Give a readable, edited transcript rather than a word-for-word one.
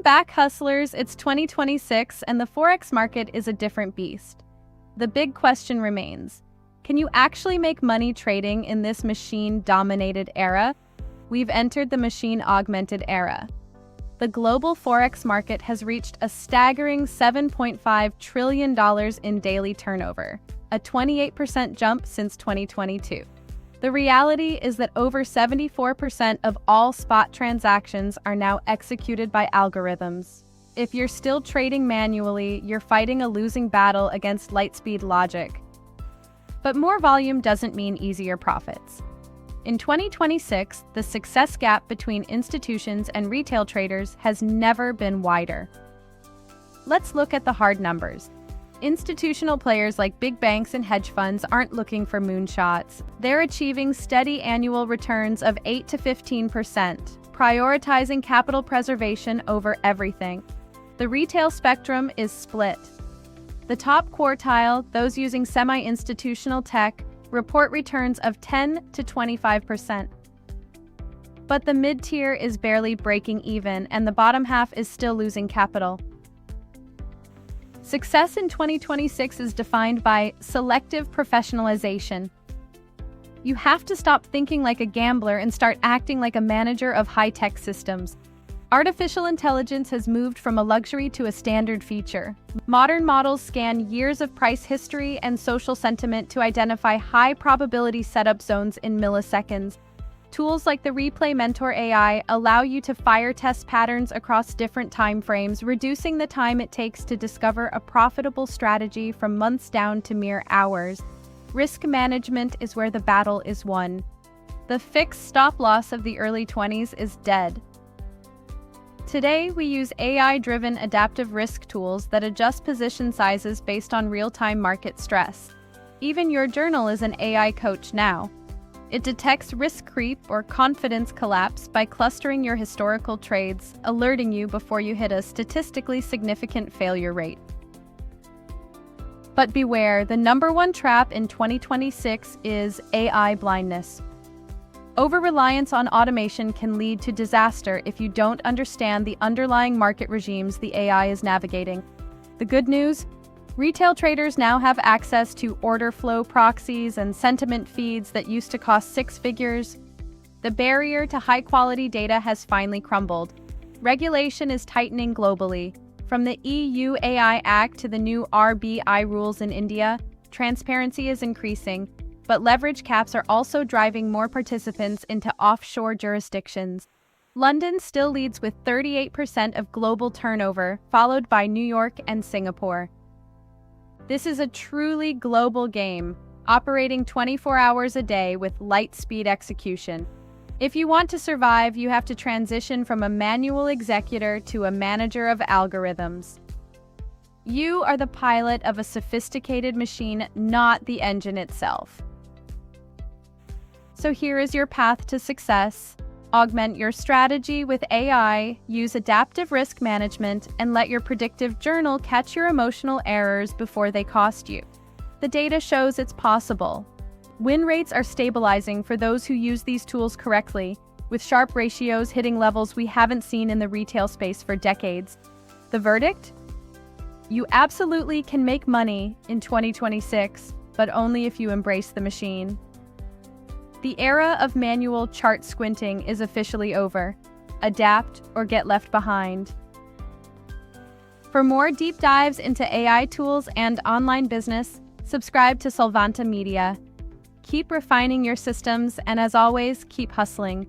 Welcome back, hustlers. It's 2026 and the Forex market is a different beast. The big question remains, can you actually make money trading in this machine-dominated era? We've entered the machine-augmented era. The global Forex market has reached a staggering $7.5 trillion in daily turnover, a 28% jump since 2022. The reality is that over 74% of all spot transactions are now executed by algorithms. If you're still trading manually, you're fighting a losing battle against light-speed logic. But more volume doesn't mean easier profits. In 2026, the success gap between institutions and retail traders has never been wider. Let's look at the hard numbers. Institutional players like big banks and hedge funds aren't looking for moonshots. They're achieving steady annual returns of 8 to 15%, prioritizing capital preservation over everything. The retail spectrum is split. The top quartile, those using semi-institutional tech, report returns of 10 to 25%. But the mid-tier is barely breaking even, and the bottom half is still losing capital. Success in 2026 is defined by selective professionalization. You have to stop thinking like a gambler and start acting like a manager of high-tech systems. Artificial intelligence has moved from a luxury to a standard feature. Modern models scan years of price history and social sentiment to identify high-probability setup zones in milliseconds. Tools like the Replay Mentor AI allow you to fire test patterns across different time frames, reducing the time it takes to discover a profitable strategy from months down to mere hours. Risk management is where the battle is won. The fixed stop-loss of the early 20s is dead. Today, we use AI-driven adaptive risk tools that adjust position sizes based on real-time market stress. Even your journal is an AI coach now. It detects risk creep or confidence collapse by clustering your historical trades, alerting you before you hit a statistically significant failure rate. But beware, the number one trap in 2026 is AI blindness. Over-reliance on automation can lead to disaster if you don't understand the underlying market regimes the AI is navigating. The good news? Retail traders now have access to order flow proxies and sentiment feeds that used to cost six figures. The barrier to high-quality data has finally crumbled. Regulation is tightening globally. From the EU AI Act to the new RBI rules in India, transparency is increasing, but leverage caps are also driving more participants into offshore jurisdictions. London still leads with 38% of global turnover, followed by New York and Singapore. This is a truly global game, operating 24 hours a day with light-speed execution. If you want to survive, you have to transition from a manual executor to a manager of algorithms. You are the pilot of a sophisticated machine, not the engine itself. So here is your path to success. Augment your strategy with AI, use adaptive risk management, and let your predictive journal catch your emotional errors before they cost you. The data shows it's possible. Win rates are stabilizing for those who use these tools correctly, with Sharpe ratios hitting levels we haven't seen in the retail space for decades. The verdict? You absolutely can make money in 2026, but only if you embrace the machine. The era of manual chart squinting is officially over. Adapt or get left behind. For more deep dives into AI tools and online business, subscribe to Solvanta Media. Keep refining your systems, and as always, keep hustling.